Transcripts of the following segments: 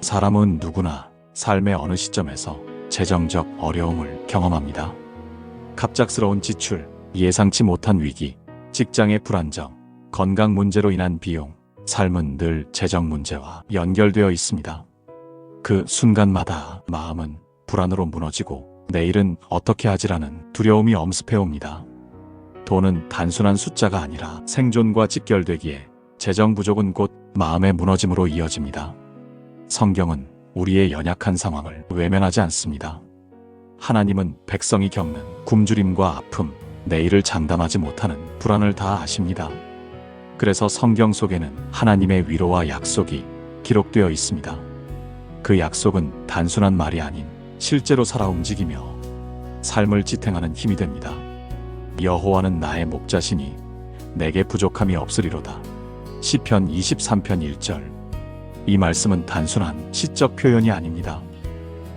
사람은 누구나 삶의 어느 시점에서 재정적 어려움을 경험합니다. 갑작스러운 지출, 예상치 못한 위기, 직장의 불안정, 건강 문제로 인한 비용, 삶은 늘 재정 문제와 연결되어 있습니다. 그 순간마다 마음은 불안으로 무너지고 내일은 어떻게 하지라는 두려움이 엄습해옵니다. 돈은 단순한 숫자가 아니라 생존과 직결되기에 재정 부족은 곧 마음의 무너짐으로 이어집니다. 성경은 우리의 연약한 상황을 외면하지 않습니다. 하나님은 백성이 겪는 굶주림과 아픔, 내일을 장담하지 못하는 불안을 다 아십니다. 그래서 성경 속에는 하나님의 위로와 약속이 기록되어 있습니다. 그 약속은 단순한 말이 아닌 실제로 살아 움직이며 삶을 지탱하는 힘이 됩니다. 여호와는 나의 목자시니 내게 부족함이 없으리로다. 시편 23편 1절. 이 말씀은 단순한 시적 표현이 아닙니다.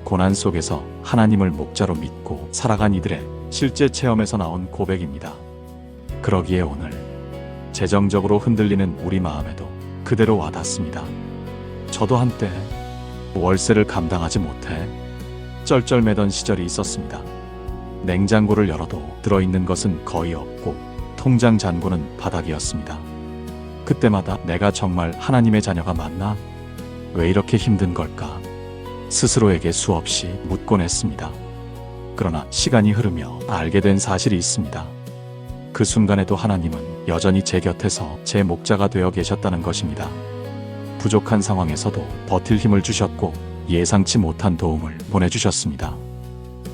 고난 속에서 하나님을 목자로 믿고 살아간 이들의 실제 체험에서 나온 고백입니다. 그러기에 오늘 재정적으로 흔들리는 우리 마음에도 그대로 와닿습니다. 저도 한때 월세를 감당하지 못해 쩔쩔매던 시절이 있었습니다. 냉장고를 열어도 들어있는 것은 거의 없고 통장 잔고는 바닥이었습니다. 그때마다 내가 정말 하나님의 자녀가 맞나? 왜 이렇게 힘든 걸까? 스스로에게 수없이 묻곤 했습니다. 그러나 시간이 흐르며 알게 된 사실이 있습니다. 그 순간에도 하나님은 여전히 제 곁에서 제 목자가 되어 계셨다는 것입니다. 부족한 상황에서도 버틸 힘을 주셨고 예상치 못한 도움을 보내주셨습니다.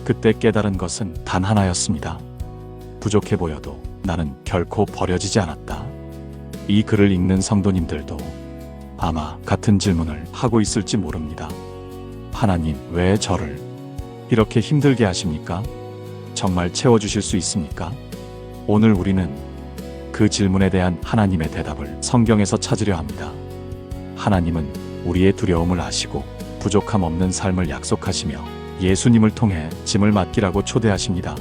그때 깨달은 것은 단 하나였습니다. 부족해 보여도 나는 결코 버려지지 않았다. 이 글을 읽는 성도님들도 아마 같은 질문을 하고 있을지 모릅니다. 하나님, 왜 저를 이렇게 힘들게 하십니까? 정말 채워주실 수 있습니까? 오늘 우리는 그 질문에 대한 하나님의 대답을 성경에서 찾으려 합니다. 하나님은 우리의 두려움을 아시고 부족함 없는 삶을 약속하시며 예수님을 통해 짐을 맡기라고 초대하십니다.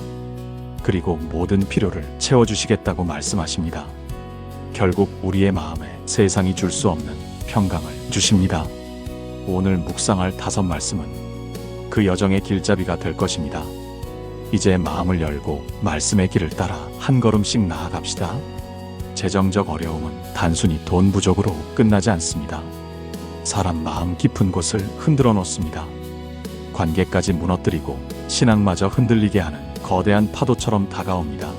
그리고 모든 필요를 채워주시겠다고 말씀하십니다. 결국 우리의 마음에 세상이 줄 수 없는 평강을 주십니다. 오늘 묵상할 5 말씀은 그 여정의 길잡이가 될 것입니다. 이제 마음을 열고 말씀의 길을 따라 한 걸음씩 나아갑시다. 재정적 어려움은 단순히 돈 부족으로 끝나지 않습니다. 사람 마음 깊은 곳을 흔들어 놓습니다. 관계까지 무너뜨리고 신앙마저 흔들리게 하는 거대한 파도처럼 다가옵니다.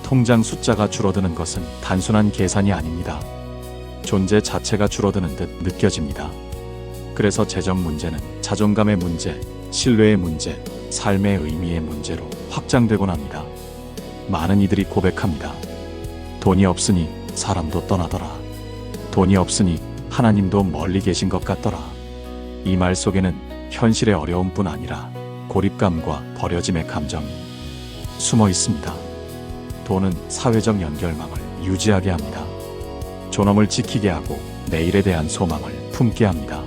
통장 숫자가 줄어드는 것은 단순한 계산이 아닙니다. 존재 자체가 줄어드는 듯 느껴집니다. 그래서 재정 문제는 자존감의 문제, 신뢰의 문제, 삶의 의미의 문제로 확장되곤 합니다. 많은 이들이 고백합니다. 돈이 없으니 사람도 떠나더라. 돈이 없으니 하나님도 멀리 계신 것 같더라. 이 말 속에는 현실의 어려움뿐 아니라 고립감과 버려짐의 감정이 숨어 있습니다. 돈은 사회적 연결망을 유지하게 합니다. 존엄을 지키게 하고 내일에 대한 소망을 품게 합니다.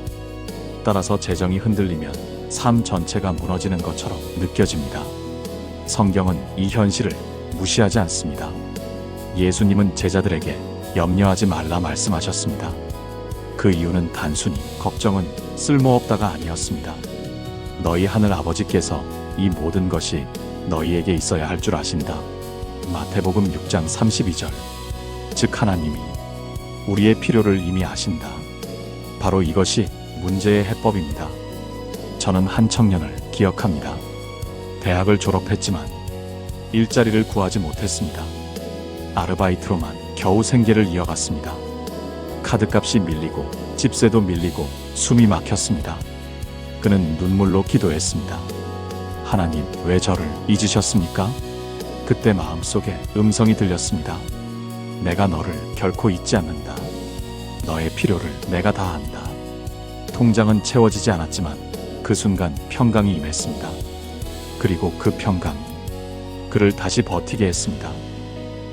따라서 재정이 흔들리면 삶 전체가 무너지는 것처럼 느껴집니다. 성경은 이 현실을 무시하지 않습니다. 예수님은 제자들에게 염려하지 말라 말씀하셨습니다. 그 이유는 단순히 걱정은 쓸모없다가 아니었습니다. 너희 하늘 아버지께서 이 모든 것이 너희에게 있어야 할 줄 아신다. 마태복음 6장 32절. 즉 하나님이 우리의 필요를 이미 아신다. 바로 이것이 문제의 해법입니다. 저는 한 청년을 기억합니다. 대학을 졸업했지만 일자리를 구하지 못했습니다. 아르바이트로만 겨우 생계를 이어갔습니다. 카드값이 밀리고 집세도 밀리고 숨이 막혔습니다. 그는 눈물로 기도했습니다. 하나님, 왜 저를 잊으셨습니까? 그때 마음속에 음성이 들렸습니다. 내가 너를 결코 잊지 않는다. 너의 필요를 내가 다 안다. 통장은 채워지지 않았지만 그 순간 평강이 임했습니다. 그리고 그 평강이 그를 다시 버티게 했습니다.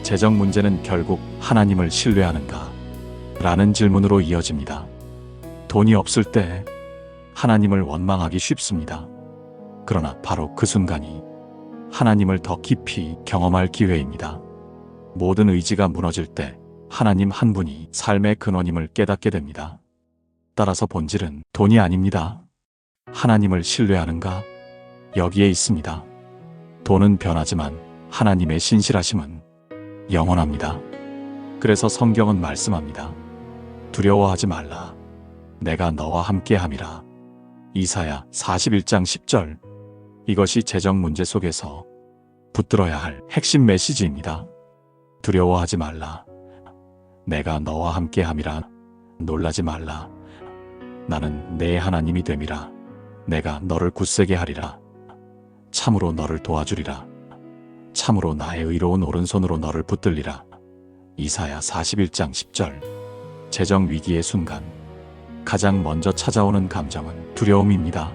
재정 문제는 결국 하나님을 신뢰하는가? 라는 질문으로 이어집니다. 돈이 없을 때 하나님을 원망하기 쉽습니다. 그러나 바로 그 순간이 하나님을 더 깊이 경험할 기회입니다. 모든 의지가 무너질 때 하나님 한 분이 삶의 근원임을 깨닫게 됩니다. 따라서 본질은 돈이 아닙니다. 하나님을 신뢰하는가? 여기에 있습니다. 돈은 변하지만 하나님의 신실하심은 영원합니다. 그래서 성경은 말씀합니다. 두려워하지 말라. 내가 너와 함께함이라. 이사야 41장 10절. 이것이 재정 문제 속에서 붙들어야 할 핵심 메시지입니다. 두려워하지 말라. 내가 너와 함께함이라. 놀라지 말라. 나는 내 하나님이 됨이라. 내가 너를 굳세게 하리라. 참으로 너를 도와주리라. 참으로 나의 의로운 오른손으로 너를 붙들리라. 이사야 41장 10절. 재정 위기의 순간 가장 먼저 찾아오는 감정은 두려움입니다.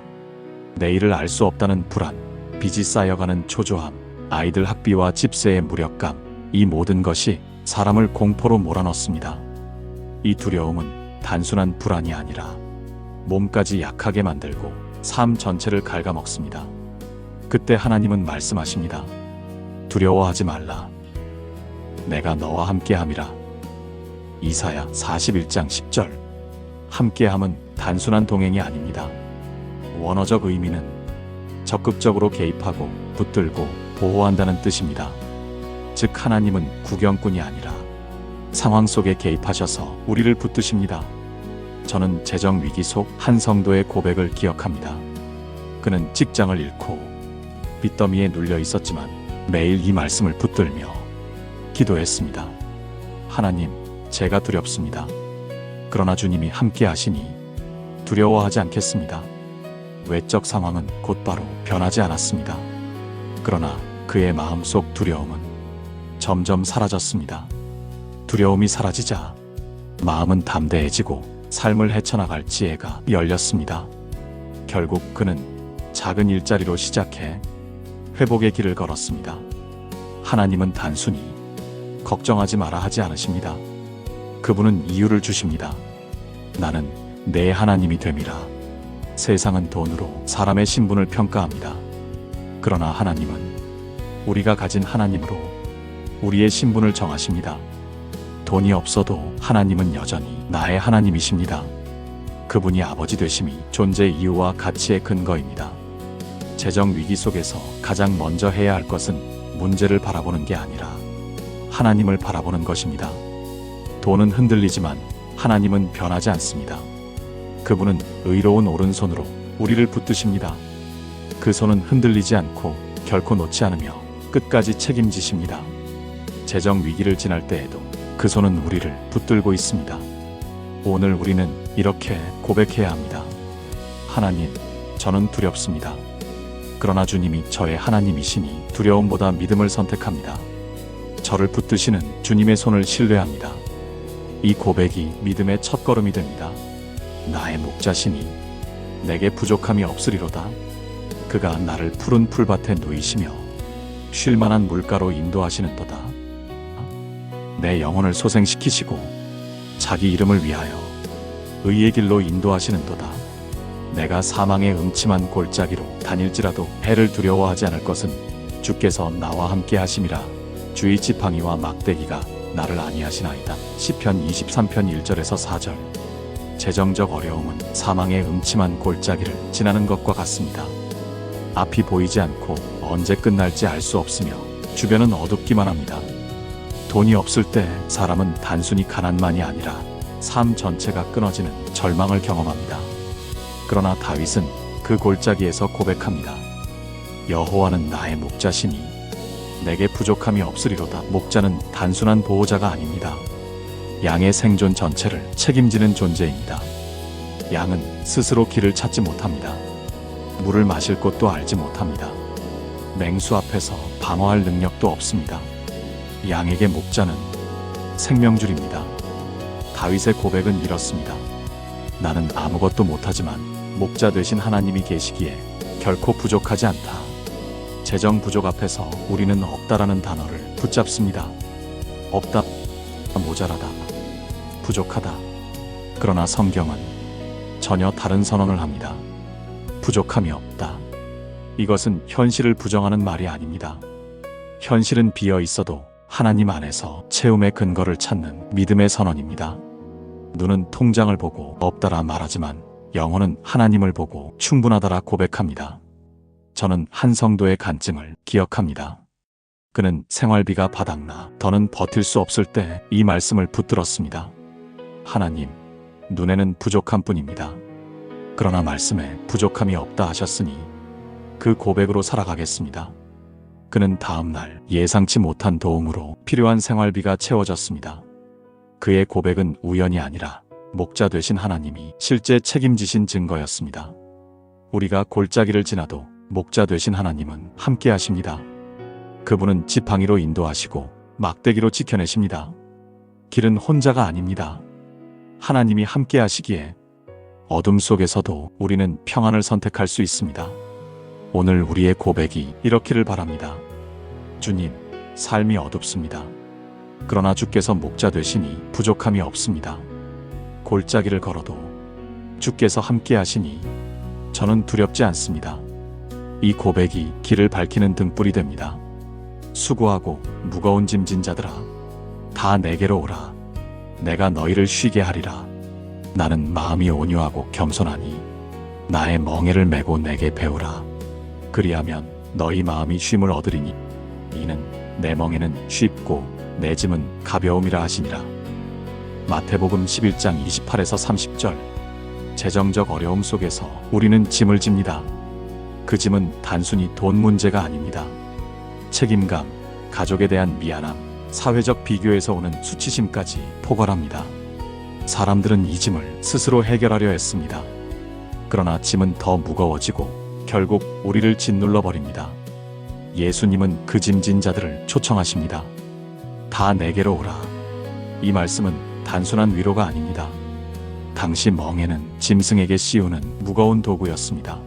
내일을 알 수 없다는 불안, 빚이 쌓여가는 초조함, 아이들 학비와 집세의 무력감, 이 모든 것이 사람을 공포로 몰아넣습니다. 이 두려움은 단순한 불안이 아니라 몸까지 약하게 만들고 삶 전체를 갉아먹습니다. 그때 하나님은 말씀하십니다. 두려워하지 말라. 내가 너와 함께함이라. 이사야 41장 10절. 함께함은 단순한 동행이 아닙니다. 원어적 의미는 적극적으로 개입하고 붙들고 보호한다는 뜻입니다. 즉 하나님은 구경꾼이 아니라 상황 속에 개입하셔서 우리를 붙드십니다. 저는 재정 위기 속 한 성도의 고백을 기억합니다. 그는 직장을 잃고 빚더미에 눌려 있었지만 매일 이 말씀을 붙들며 기도했습니다. 하나님, 제가 두렵습니다. 그러나 주님이 함께 하시니 두려워하지 않겠습니다. 외적 상황은 곧바로 변하지 않았습니다. 그러나 그의 마음속 두려움은 점점 사라졌습니다. 두려움이 사라지자 마음은 담대해지고 삶을 헤쳐나갈 지혜가 열렸습니다. 결국 그는 작은 일자리로 시작해 회복의 길을 걸었습니다. 하나님은 단순히 걱정하지 마라 하지 않으십니다. 그분은 이유를 주십니다. 나는 내 하나님이 됨이라. 세상은 돈으로 사람의 신분을 평가합니다. 그러나 하나님은 우리가 가진 하나님으로 우리의 신분을 정하십니다. 돈이 없어도 하나님은 여전히 나의 하나님이십니다. 그분이 아버지 되심이 존재 이유와 가치의 근거입니다. 재정 위기 속에서 가장 먼저 해야 할 것은 문제를 바라보는 게 아니라 하나님을 바라보는 것입니다. 돈은 흔들리지만 하나님은 변하지 않습니다. 그분은 의로운 오른손으로 우리를 붙드십니다. 그 손은 흔들리지 않고 결코 놓지 않으며 끝까지 책임지십니다. 재정 위기를 지날 때에도 그 손은 우리를 붙들고 있습니다. 오늘 우리는 이렇게 고백해야 합니다. 하나님, 저는 두렵습니다. 그러나 주님이 저의 하나님이시니 두려움보다 믿음을 선택합니다. 저를 붙드시는 주님의 손을 신뢰합니다. 이 고백이 믿음의 첫걸음이 됩니다. 나의 목자시니 내게 부족함이 없으리로다. 그가 나를 푸른 풀밭에 누이시며 쉴만한 물가로 인도하시는도다. 내 영혼을 소생시키시고 자기 이름을 위하여 의의 길로 인도하시는도다. 내가 사망의 음침한 골짜기로 다닐지라도 해를 두려워하지 않을 것은 주께서 나와 함께 하심이라. 주의 지팡이와 막대기가 나를 안위하시나이다. 시편 23편 1절에서 4절. 재정적 어려움은 사망의 음침한 골짜기를 지나는 것과 같습니다. 앞이 보이지 않고 언제 끝날지 알 수 없으며 주변은 어둡기만 합니다. 돈이 없을 때 사람은 단순히 가난만이 아니라 삶 전체가 끊어지는 절망을 경험합니다. 그러나 다윗은 그 골짜기에서 고백합니다. 여호와는 나의 목자시니 내게 부족함이 없으리로다. 목자는 단순한 보호자가 아닙니다. 양의 생존 전체를 책임지는 존재입니다. 양은 스스로 길을 찾지 못합니다. 물을 마실 곳도 알지 못합니다. 맹수 앞에서 방어할 능력도 없습니다. 양에게 목자는 생명줄입니다. 다윗의 고백은 이렇습니다. 나는 아무것도 못하지만 목자 되신 하나님이 계시기에 결코 부족하지 않다. 재정 부족 앞에서 우리는 없다라는 단어를 붙잡습니다. 없다, 모자라다, 부족하다. 그러나 성경은 전혀 다른 선언을 합니다. 부족함이 없다. 이것은 현실을 부정하는 말이 아닙니다. 현실은 비어 있어도 하나님 안에서 채움의 근거를 찾는 믿음의 선언입니다. 눈은 통장을 보고 없다라 말하지만 영혼은 하나님을 보고 충분하다라 고백합니다. 저는 한 성도의 간증을 기억합니다. 그는 생활비가 바닥나 더는 버틸 수 없을 때 이 말씀을 붙들었습니다. 하나님, 눈에는 부족한 뿐입니다. 그러나 말씀에 부족함이 없다 하셨으니 그 고백으로 살아가겠습니다. 그는 다음 날 예상치 못한 도움으로 필요한 생활비가 채워졌습니다. 그의 고백은 우연이 아니라 목자 되신 하나님이 실제 책임지신 증거였습니다. 우리가 골짜기를 지나도 목자 되신 하나님은 함께 하십니다. 그분은 지팡이로 인도하시고 막대기로 지켜내십니다. 길은 혼자가 아닙니다. 하나님이 함께 하시기에 어둠 속에서도 우리는 평안을 선택할 수 있습니다. 오늘 우리의 고백이 이렇기를 바랍니다. 주님, 삶이 어둡습니다. 그러나 주께서 목자 되시니 부족함이 없습니다. 골짜기를 걸어도 주께서 함께 하시니 저는 두렵지 않습니다. 이 고백이 길을 밝히는 등불이 됩니다. 수고하고 무거운 짐진 자들아, 다 내게로 오라. 내가 너희를 쉬게 하리라. 나는 마음이 온유하고 겸손하니 나의 멍에를 메고 내게 배우라. 그리하면 너희 마음이 쉼을 얻으리니 이는 내 멍에는 쉽고 내 짐은 가벼움이라 하시니라. 마태복음 11장 28에서 30절. 재정적 어려움 속에서 우리는 짐을 집니다. 그 짐은 단순히 돈 문제가 아닙니다. 책임감, 가족에 대한 미안함, 사회적 비교에서 오는 수치심까지 포괄합니다. 사람들은 이 짐을 스스로 해결하려 했습니다. 그러나 짐은 더 무거워지고 결국 우리를 짓눌러 버립니다. 예수님은 그 짐진 자들을 초청하십니다. 다 내게로 오라. 이 말씀은 단순한 위로가 아닙니다. 당시 멍에는 짐승에게 씌우는 무거운 도구였습니다.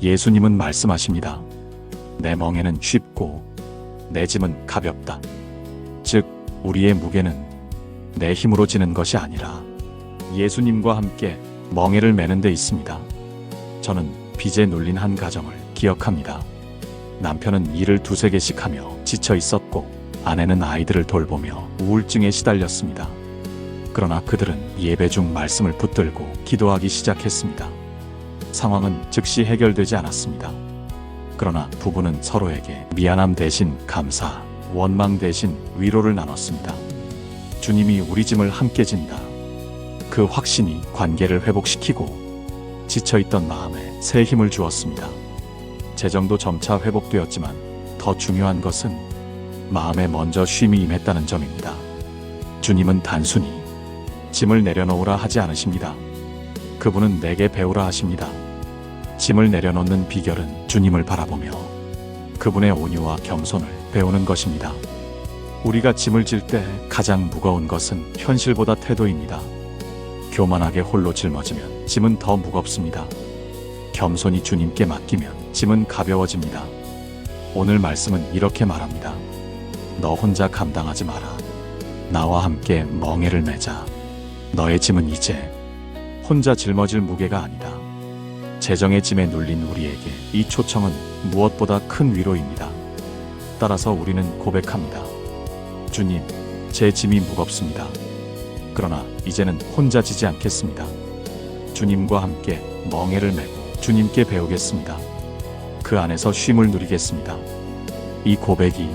예수님은 말씀하십니다. 내 멍에는 쉽고 내 짐은 가볍다. 즉, 우리의 무게는 내 힘으로 지는 것이 아니라 예수님과 함께 멍에를 매는 데 있습니다. 저는 빚에 눌린 한 가정을 기억합니다. 남편은 일을 두세 개씩 하며 지쳐 있었고 아내는 아이들을 돌보며 우울증에 시달렸습니다. 그러나 그들은 예배 중 말씀을 붙들고 기도하기 시작했습니다. 상황은 즉시 해결되지 않았습니다. 그러나 부부는 서로에게 미안함 대신 감사, 원망 대신 위로를 나눴습니다. 주님이 우리 짐을 함께 진다. 그 확신이 관계를 회복시키고 지쳐있던 마음에 새 힘을 주었습니다. 재정도 점차 회복되었지만 더 중요한 것은 마음에 먼저 쉼이 임했다는 점입니다. 주님은 단순히 짐을 내려놓으라 하지 않으십니다. 그분은 내게 배우라 하십니다. 짐을 내려놓는 비결은 주님을 바라보며 그분의 온유와 겸손을 배우는 것입니다. 우리가 짐을 질 때 가장 무거운 것은 현실보다 태도입니다. 교만하게 홀로 짊어지면 짐은 더 무겁습니다. 겸손히 주님께 맡기면 짐은 가벼워집니다. 오늘 말씀은 이렇게 말합니다. 너 혼자 감당하지 마라. 나와 함께 멍에를 매자. 너의 짐은 이제 혼자 짊어질 무게가 아니다. 재정의 짐에 눌린 우리에게 이 초청은 무엇보다 큰 위로입니다. 따라서 우리는 고백합니다. 주님, 제 짐이 무겁습니다. 그러나 이제는 혼자 지지 않겠습니다. 주님과 함께 멍에를 메고 주님께 배우겠습니다. 그 안에서 쉼을 누리겠습니다. 이 고백이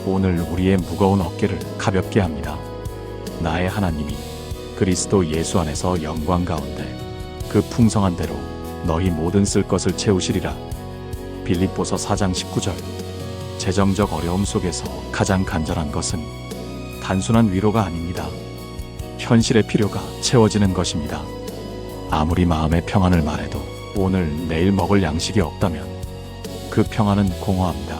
오늘 우리의 무거운 어깨를 가볍게 합니다. 나의 하나님이 그리스도 예수 안에서 영광 가운데 그 풍성한 대로 너희 모든 쓸 것을 채우시리라. 빌립보서 4장 19절. 재정적 어려움 속에서 가장 간절한 것은 단순한 위로가 아닙니다. 현실의 필요가 채워지는 것입니다. 아무리 마음의 평안을 말해도 오늘 내일 먹을 양식이 없다면 그 평안은 공허합니다.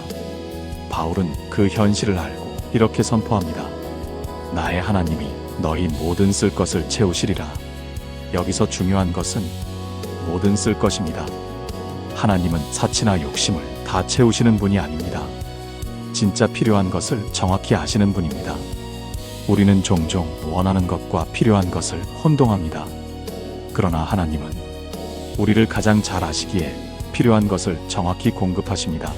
바울은 그 현실을 알고 이렇게 선포합니다. 나의 하나님이 너희 모든 쓸 것을 채우시리라. 여기서 중요한 것은 모든 쓸 것입니다. 하나님은 사치나 욕심을 다 채우시는 분이 아닙니다. 진짜 필요한 것을 정확히 아시는 분입니다. 우리는 종종 원하는 것과 필요한 것을 혼동합니다. 그러나 하나님은 우리를 가장 잘 아시기에 필요한 것을 정확히 공급하십니다.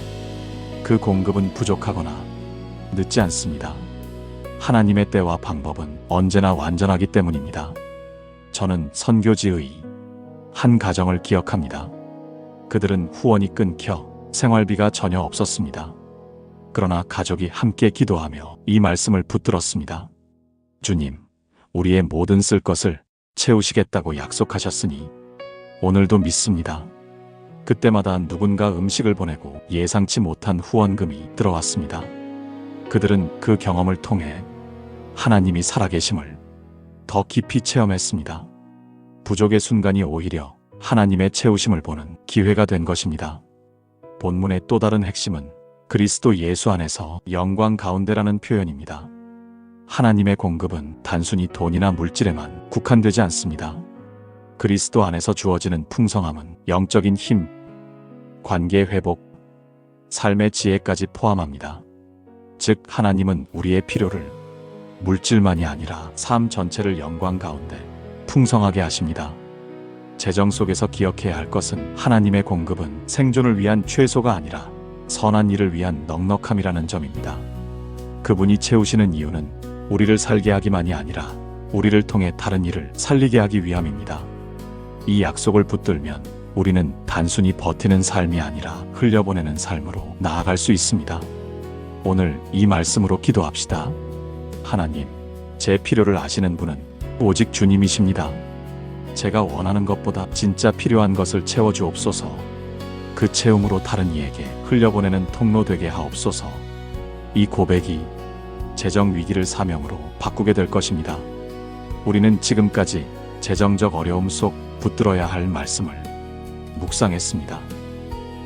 그 공급은 부족하거나 늦지 않습니다. 하나님의 때와 방법은 언제나 완전하기 때문입니다. 저는 선교지의 한 가정을 기억합니다. 그들은 후원이 끊겨 생활비가 전혀 없었습니다. 그러나 가족이 함께 기도하며 이 말씀을 붙들었습니다. 주님, 우리의 모든 쓸 것을 채우시겠다고 약속하셨으니 오늘도 믿습니다. 그때마다 누군가 음식을 보내고 예상치 못한 후원금이 들어왔습니다. 그들은 그 경험을 통해 하나님이 살아계심을 더 깊이 체험했습니다. 부족의 순간이 오히려 하나님의 채우심을 보는 기회가 된 것입니다. 본문의 또 다른 핵심은 그리스도 예수 안에서 영광 가운데라는 표현입니다. 하나님의 공급은 단순히 돈이나 물질에만 국한되지 않습니다. 그리스도 안에서 주어지는 풍성함은 영적인 힘, 관계 회복, 삶의 지혜까지 포함합니다. 즉, 하나님은 우리의 필요를 물질만이 아니라 삶 전체를 영광 가운데 풍성하게 하십니다. 재정 속에서 기억해야 할 것은 하나님의 공급은 생존을 위한 최소가 아니라 선한 일을 위한 넉넉함이라는 점입니다. 그분이 채우시는 이유는 우리를 살게 하기만이 아니라 우리를 통해 다른 일을 살리게 하기 위함입니다. 이 약속을 붙들면 우리는 단순히 버티는 삶이 아니라 흘려보내는 삶으로 나아갈 수 있습니다. 오늘 이 말씀으로 기도합시다. 하나님, 제 필요를 아시는 분은 오직 주님이십니다. 제가 원하는 것보다 진짜 필요한 것을 채워주옵소서. 그 채움으로 다른 이에게 흘려보내는 통로 되게 하옵소서. 이 고백이 재정 위기를 사명으로 바꾸게 될 것입니다. 우리는 지금까지 재정적 어려움 속 붙들어야 할 말씀을 묵상했습니다.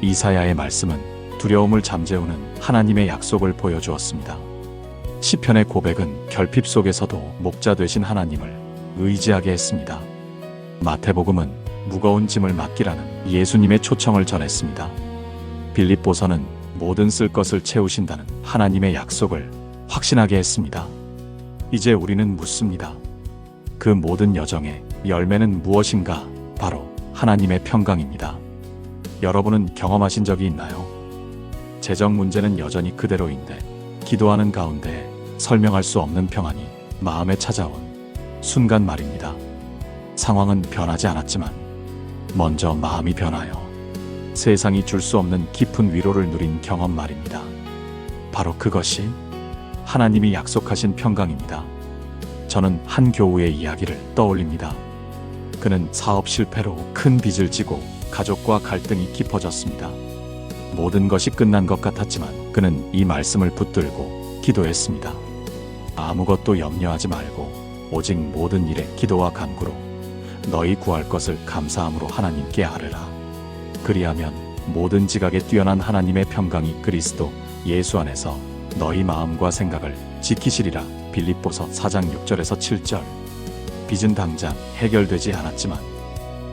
이사야의 말씀은 두려움을 잠재우는 하나님의 약속을 보여주었습니다. 시편의 고백은 결핍 속에서도 목자 되신 하나님을 의지하게 했습니다. 마태복음은 무거운 짐을 맡기라는 예수님의 초청을 전했습니다. 빌립보서는 모든 쓸 것을 채우신다는 하나님의 약속을 확신하게 했습니다. 이제 우리는 묻습니다. 그 모든 여정의 열매는 무엇인가? 바로 하나님의 평강입니다. 여러분은 경험하신 적이 있나요? 재정 문제는 여전히 그대로인데 기도하는 가운데 설명할 수 없는 평안이 마음에 찾아온 순간 말입니다. 상황은 변하지 않았지만 먼저 마음이 변하여 세상이 줄 수 없는 깊은 위로를 누린 경험 말입니다. 바로 그것이 하나님이 약속하신 평강입니다. 저는 한 교우의 이야기를 떠올립니다. 그는 사업 실패로 큰 빚을 지고 가족과 갈등이 깊어졌습니다. 모든 것이 끝난 것 같았지만 그는 이 말씀을 붙들고 기도했습니다. 아무것도 염려하지 말고 오직 모든 일에 기도와 간구로 너희 구할 것을 감사함으로 하나님께 아뢰라. 그리하면 모든 지각에 뛰어난 하나님의 평강이 그리스도 예수 안에서 너희 마음과 생각을 지키시리라. 빌립보서 4장 6절에서 7절. 빚은 당장 해결되지 않았지만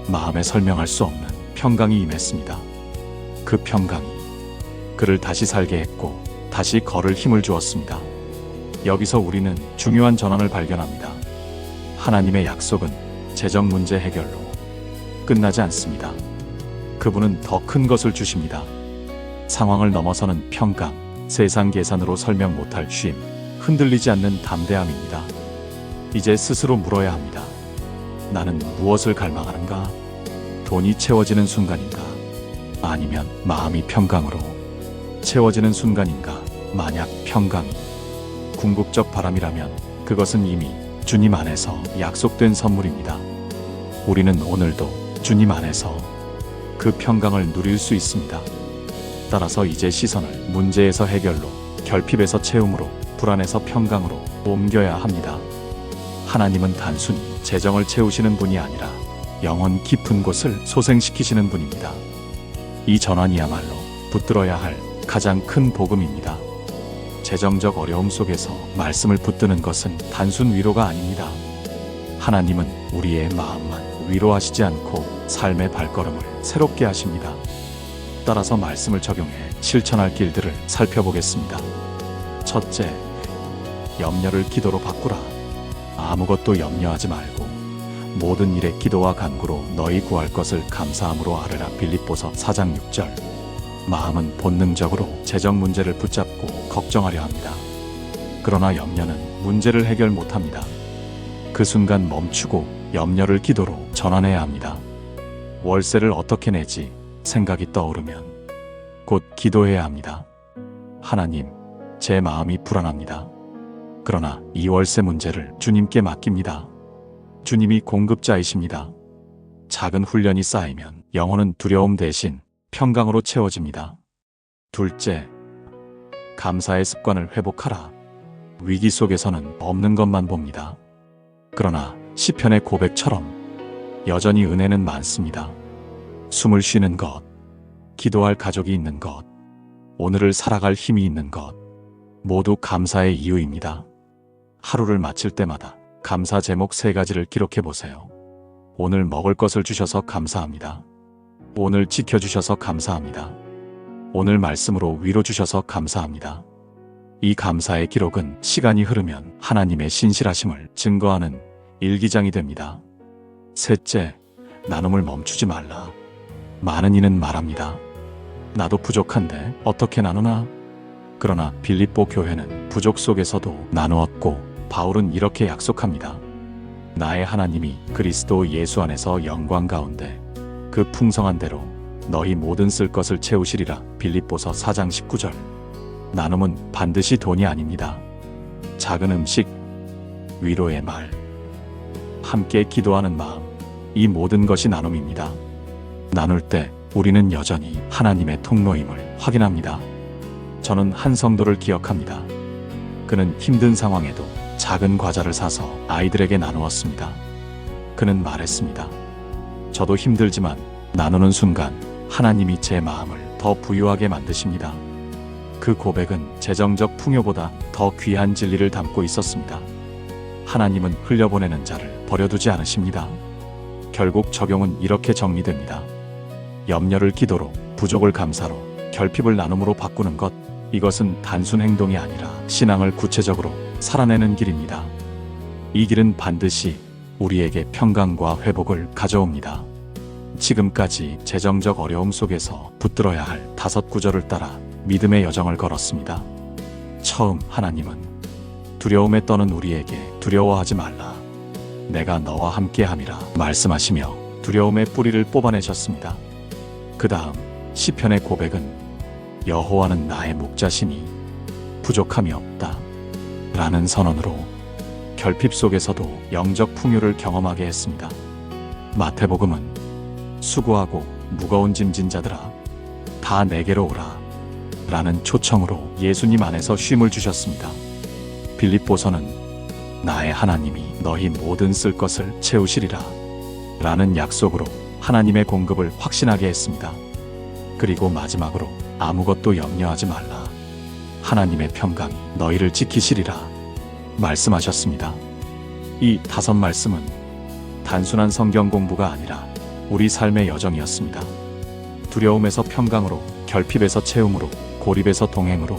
마음에 설명할 수 없는 평강이 임했습니다. 그 평강이 그를 다시 살게 했고 다시 걸을 힘을 주었습니다. 여기서 우리는 중요한 전환을 발견합니다. 하나님의 약속은 재정 문제 해결로 끝나지 않습니다. 그분은 더 큰 것을 주십니다. 상황을 넘어서는 평강, 세상 계산으로 설명 못할 쉼, 흔들리지 않는 담대함입니다. 이제 스스로 물어야 합니다. 나는 무엇을 갈망하는가? 돈이 채워지는 순간인가? 아니면 마음이 평강으로 채워지는 순간인가? 만약 평강이 궁극적 바람이라면 그것은 이미 주님 안에서 약속된 선물입니다. 우리는 오늘도 주님 안에서 그 평강을 누릴 수 있습니다. 따라서 이제 시선을 문제에서 해결로, 결핍에서 채움으로, 불안에서 평강으로 옮겨야 합니다. 하나님은 단순히 재정을 채우시는 분이 아니라 영혼 깊은 곳을 소생시키시는 분입니다. 이 전환이야말로 붙들어야 할 가장 큰 복음입니다. 재정적 어려움 속에서 말씀을 붙드는 것은 단순 위로가 아닙니다. 하나님은 우리의 마음만 위로하시지 않고 삶의 발걸음을 새롭게 하십니다. 따라서 말씀을 적용해 실천할 길들을 살펴보겠습니다. 첫째, 염려를 기도로 바꾸라. 아무것도 염려하지 말고 모든 일에 기도와 간구로 너희 구할 것을 감사함으로 아뢰라. 빌립보서 4장 6절. 마음은 본능적으로 재정 문제를 붙잡고 걱정하려 합니다. 그러나 염려는 문제를 해결 못합니다. 그 순간 멈추고 염려를 기도로 전환해야 합니다. 월세를 어떻게 내지 생각이 떠오르면 곧 기도해야 합니다. 하나님, 제 마음이 불안합니다. 그러나 이 월세 문제를 주님께 맡깁니다. 주님이 공급자이십니다. 작은 훈련이 쌓이면 영혼은 두려움 대신 평강으로 채워집니다. 둘째, 감사의 습관을 회복하라. 위기 속에서는 없는 것만 봅니다. 그러나 시편의 고백처럼 여전히 은혜는 많습니다. 숨을 쉬는 것, 기도할 가족이 있는 것, 오늘을 살아갈 힘이 있는 것, 모두 감사의 이유입니다. 하루를 마칠 때마다 감사 제목 3가지를 기록해 보세요. 오늘 먹을 것을 주셔서 감사합니다. 오늘 지켜주셔서 감사합니다. 오늘 말씀으로 위로 주셔서 감사합니다. 이 감사의 기록은 시간이 흐르면 하나님의 신실하심을 증거하는 일기장이 됩니다. 셋째, 나눔을 멈추지 말라. 많은 이는 말합니다. 나도 부족한데 어떻게 나누나? 그러나 빌립보 교회는 부족 속에서도 나누었고 바울은 이렇게 약속합니다. 나의 하나님이 그리스도 예수 안에서 영광 가운데 그 풍성한 대로 너희 모든 쓸 것을 채우시리라. 빌립보서 4장 19절. 나눔은 반드시 돈이 아닙니다. 작은 음식, 위로의 말, 함께 기도하는 마음, 이 모든 것이 나눔입니다. 나눌 때 우리는 여전히 하나님의 통로임을 확인합니다. 저는 한 성도를 기억합니다. 그는 힘든 상황에도 작은 과자를 사서 아이들에게 나누었습니다. 그는 말했습니다. 저도 힘들지만 나누는 순간 하나님이 제 마음을 더 부유하게 만드십니다. 그 고백은 재정적 풍요보다 더 귀한 진리를 담고 있었습니다. 하나님은 흘려보내는 자를 버려두지 않으십니다. 결국 적용은 이렇게 정리됩니다. 염려를 기도로, 부족을 감사로, 결핍을 나눔으로 바꾸는 것, 이것은 단순 행동이 아니라 신앙을 구체적으로 살아내는 길입니다. 이 길은 반드시 우리에게 평강과 회복을 가져옵니다. 지금까지 재정적 어려움 속에서 붙들어야 할 5구절을 따라 믿음의 여정을 걸었습니다. 처음, 하나님은 두려움에 떠는 우리에게 두려워하지 말라. 내가 너와 함께함이라 말씀하시며 두려움의 뿌리를 뽑아내셨습니다. 그 다음 시편의 고백은 여호와는 나의 목자시니 부족함이 없다 라는 선언으로 결핍 속에서도 영적 풍요를 경험하게 했습니다. 마태복음은 수고하고 무거운 짐진 자들아 다 내게로 오라 라는 초청으로 예수님 안에서 쉼을 주셨습니다. 빌립보서는 나의 하나님이 너희 모든 쓸 것을 채우시리라 라는 약속으로 하나님의 공급을 확신하게 했습니다. 그리고 마지막으로 아무것도 염려하지 말라. 하나님의 평강이 너희를 지키시리라 말씀하셨습니다. 이 5 말씀은 단순한 성경 공부가 아니라 우리 삶의 여정이었습니다. 두려움에서 평강으로, 결핍에서 채움으로, 고립에서 동행으로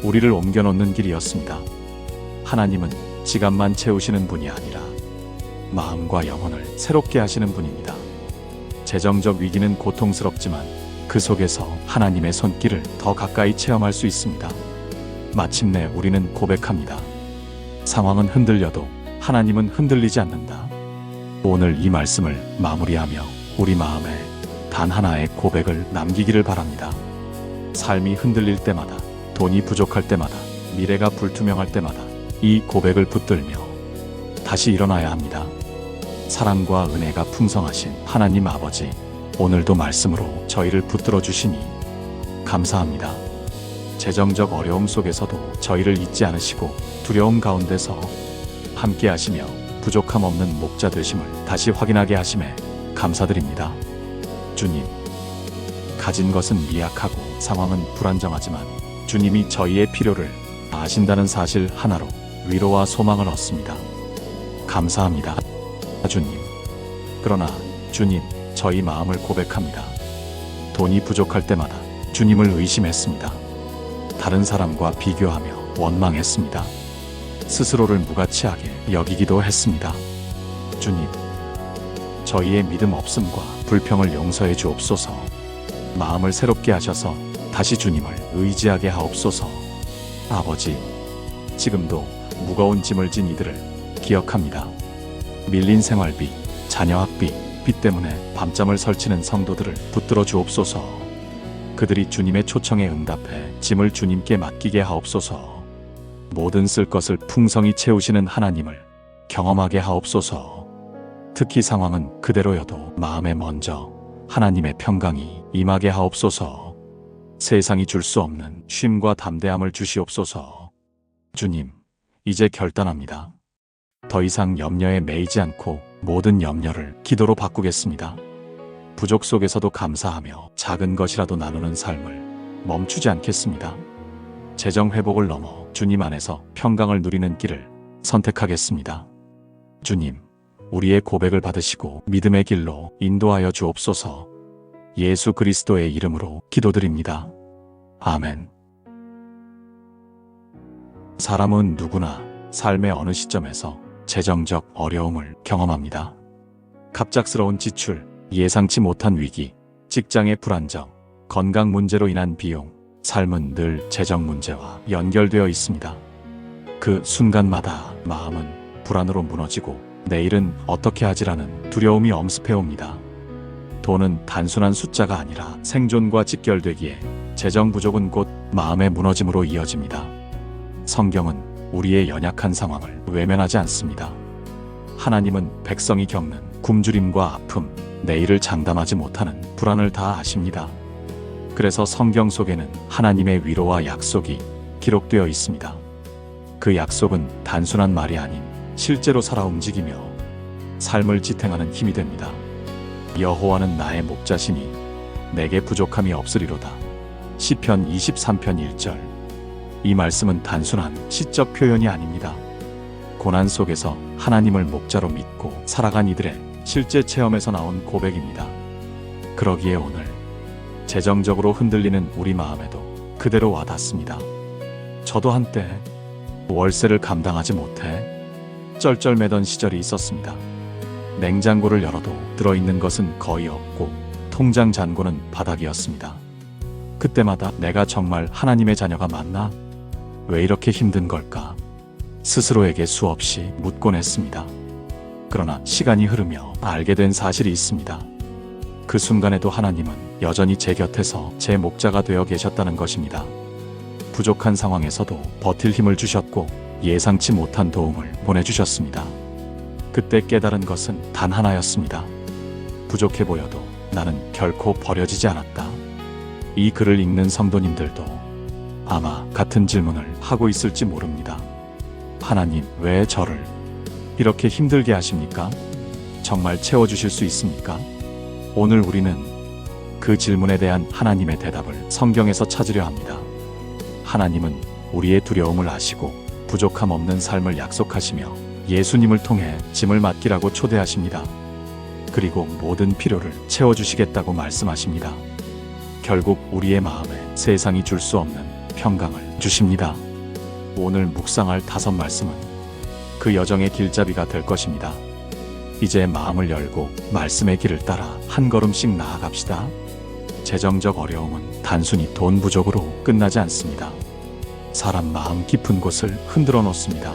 우리를 옮겨놓는 길이었습니다. 하나님은 지갑만 채우시는 분이 아니라 마음과 영혼을 새롭게 하시는 분입니다. 재정적 위기는 고통스럽지만 그 속에서 하나님의 손길을 더 가까이 체험할 수 있습니다. 마침내 우리는 고백합니다. 상황은 흔들려도 하나님은 흔들리지 않는다. 오늘 이 말씀을 마무리하며 우리 마음에 단 하나의 고백을 남기기를 바랍니다. 삶이 흔들릴 때마다, 돈이 부족할 때마다, 미래가 불투명할 때마다 이 고백을 붙들며 다시 일어나야 합니다. 사랑과 은혜가 풍성하신 하나님 아버지, 오늘도 말씀으로 저희를 붙들어 주시니 감사합니다. 재정적 어려움 속에서도 저희를 잊지 않으시고 두려움 가운데서 함께 하시며 부족함 없는 목자 되심을 다시 확인하게 하심에 감사드립니다. 주님, 가진 것은 미약하고 상황은 불안정하지만 주님이 저희의 필요를 아신다는 사실 하나로 위로와 소망을 얻습니다. 감사합니다, 주님. 그러나 주님, 저희 마음을 고백합니다. 돈이 부족할 때마다 주님을 의심했습니다. 다른 사람과 비교하며 원망했습니다. 스스로를 무가치하게 여기기도 했습니다. 주님, 저희의 믿음 없음과 불평을 용서해 주옵소서. 마음을 새롭게 하셔서 다시 주님을 의지하게 하옵소서. 아버지, 지금도 무거운 짐을 진 이들을 기억합니다. 밀린 생활비, 자녀 학비, 빚 때문에 밤잠을 설치는 성도들을 붙들어 주옵소서. 그들이 주님의 초청에 응답해 짐을 주님께 맡기게 하옵소서. 모든 쓸 것을 풍성히 채우시는 하나님을 경험하게 하옵소서. 특히 상황은 그대로여도 마음에 먼저 하나님의 평강이 임하게 하옵소서. 세상이 줄 수 없는 쉼과 담대함을 주시옵소서. 주님, 이제 결단합니다. 더 이상 염려에 매이지 않고 모든 염려를 기도로 바꾸겠습니다. 부족 속에서도 감사하며 작은 것이라도 나누는 삶을 멈추지 않겠습니다. 재정 회복을 넘어 주님 안에서 평강을 누리는 길을 선택하겠습니다. 주님, 우리의 고백을 받으시고 믿음의 길로 인도하여 주옵소서. 예수 그리스도의 이름으로 기도드립니다. 아멘. 사람은 누구나 삶의 어느 시점에서 재정적 어려움을 경험합니다. 갑작스러운 지출, 예상치 못한 위기, 직장의 불안정, 건강 문제로 인한 비용, 삶은 늘 재정 문제와 연결되어 있습니다. 그 순간마다 마음은 불안으로 무너지고 내일은 어떻게 하지라는 두려움이 엄습해옵니다. 돈은 단순한 숫자가 아니라 생존과 직결되기에 재정 부족은 곧 마음의 무너짐으로 이어집니다. 성경은 우리의 연약한 상황을 외면하지 않습니다. 하나님은 백성이 겪는 굶주림과 아픔, 내일을 장담하지 못하는 불안을 다 아십니다. 그래서 성경 속에는 하나님의 위로와 약속이 기록되어 있습니다. 그 약속은 단순한 말이 아닌 실제로 살아 움직이며 삶을 지탱하는 힘이 됩니다. 여호와는 나의 목자시니 내게 부족함이 없으리로다. 시편 23편 1절. 이 말씀은 단순한 시적 표현이 아닙니다. 고난 속에서 하나님을 목자로 믿고 살아간 이들의 실제 체험에서 나온 고백입니다. 그러기에 오늘 재정적으로 흔들리는 우리 마음에도 그대로 와닿습니다. 저도 한때 월세를 감당하지 못해 쩔쩔매던 시절이 있었습니다. 냉장고를 열어도 들어있는 것은 거의 없고 통장 잔고는 바닥이었습니다. 그때마다 내가 정말 하나님의 자녀가 맞나? 왜 이렇게 힘든 걸까? 스스로에게 수없이 묻곤 했습니다. 그러나 시간이 흐르며 알게 된 사실이 있습니다. 그 순간에도 하나님은 여전히 제 곁에서 제 목자가 되어 계셨다는 것입니다. 부족한 상황에서도 버틸 힘을 주셨고 예상치 못한 도움을 보내주셨습니다. 그때 깨달은 것은 단 하나였습니다. 부족해 보여도 나는 결코 버려지지 않았다. 이 글을 읽는 성도님들도 아마 같은 질문을 하고 있을지 모릅니다. 하나님, 왜 저를 이렇게 힘들게 하십니까? 정말 채워주실 수 있습니까? 오늘 우리는 그 질문에 대한 하나님의 대답을 성경에서 찾으려 합니다. 하나님은 우리의 두려움을 아시고 부족함 없는 삶을 약속하시며 예수님을 통해 짐을 맡기라고 초대하십니다. 그리고 모든 필요를 채워주시겠다고 말씀하십니다. 결국 우리의 마음에 세상이 줄 수 없는 평강을 주십니다. 오늘 묵상할 5 말씀은 그 여정의 길잡이가 될 것입니다. 이제 마음을 열고 말씀의 길을 따라 한 걸음씩 나아갑시다. 재정적 어려움은 단순히 돈 부족으로 끝나지 않습니다. 사람 마음 깊은 곳을 흔들어 놓습니다.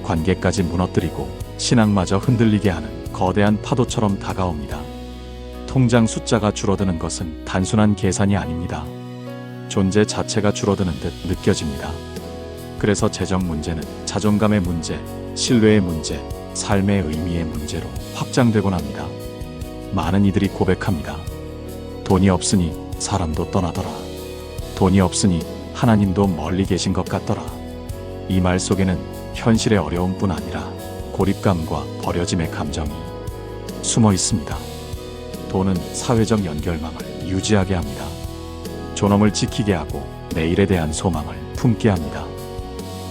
관계까지 무너뜨리고 신앙마저 흔들리게 하는 거대한 파도처럼 다가옵니다. 통장 숫자가 줄어드는 것은 단순한 계산이 아닙니다. 존재 자체가 줄어드는 듯 느껴집니다. 그래서 재정 문제는 자존감의 문제, 신뢰의 문제, 삶의 의미의 문제로 확장되곤 합니다. 많은 이들이 고백합니다. 돈이 없으니 사람도 떠나더라. 돈이 없으니 하나님도 멀리 계신 것 같더라. 이 말 속에는 현실의 어려움뿐 아니라 고립감과 버려짐의 감정이 숨어 있습니다. 돈은 사회적 연결망을 유지하게 합니다. 존엄을 지키게 하고 내일에 대한 소망을 품게 합니다.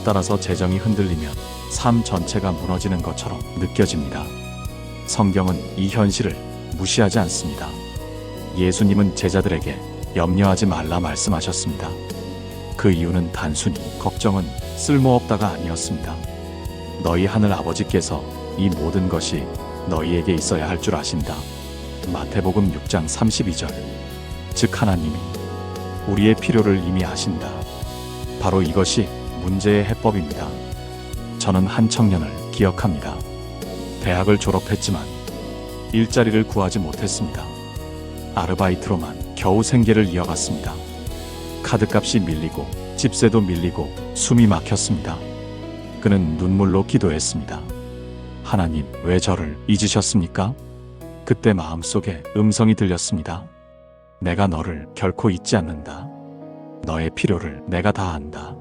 따라서 재정이 흔들리면 삶 전체가 무너지는 것처럼 느껴집니다. 성경은 이 현실을 무시하지 않습니다. 예수님은 제자들에게 염려하지 말라 말씀하셨습니다. 그 이유는 단순히 걱정은 쓸모없다가 아니었습니다. 너희 하늘 아버지께서 이 모든 것이 너희에게 있어야 할 줄 아신다. 마태복음 6장 32절. 즉 하나님이 우리의 필요를 이미 아신다. 바로 이것이 문제의 해법입니다. 저는 한 청년을 기억합니다. 대학을 졸업했지만 일자리를 구하지 못했습니다. 아르바이트로만 겨우 생계를 이어갔습니다. 카드값이 밀리고 집세도 밀리고 숨이 막혔습니다. 그는 눈물로 기도했습니다. 하나님, 왜 저를 잊으셨습니까? 그때 마음속에 음성이 들렸습니다. 내가 너를 결코 잊지 않는다. 너의 필요를 내가 다 안다.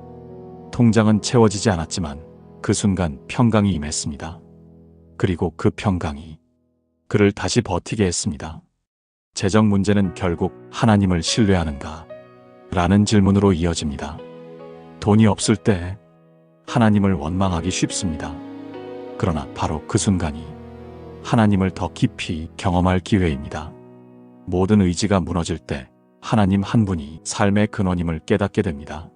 통장은 채워지지 않았지만 그 순간 평강이 임했습니다. 그리고 그 평강이 그를 다시 버티게 했습니다. 재정 문제는 결국 하나님을 신뢰하는가? 라는 질문으로 이어집니다. 돈이 없을 때 하나님을 원망하기 쉽습니다. 그러나 바로 그 순간이 하나님을 더 깊이 경험할 기회입니다. 모든 의지가 무너질 때 하나님 한 분이 삶의 근원임을 깨닫게 됩니다.